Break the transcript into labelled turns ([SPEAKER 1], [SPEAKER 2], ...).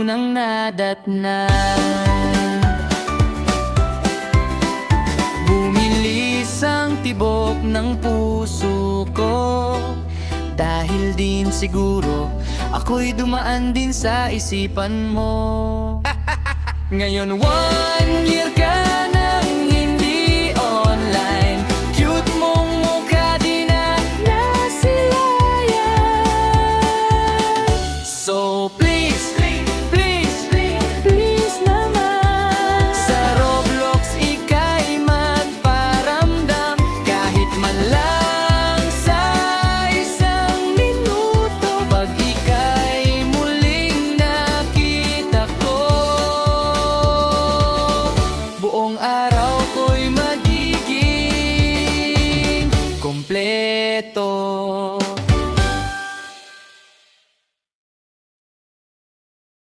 [SPEAKER 1] nang nadatnan. Bumilis ang tibok ng puso ko, dahil din siguro ako'y dumaan din sa isipan mo. Ngayon 1 year ka nang hindi online, cute mong mukha di na nasilayan. So please, please, please naman, sa Roblox ika'y magparamdam, kahit man lang sa isang minuto. Pag ika'y muling nakita ko, buong araw ko'y magiging kompleto.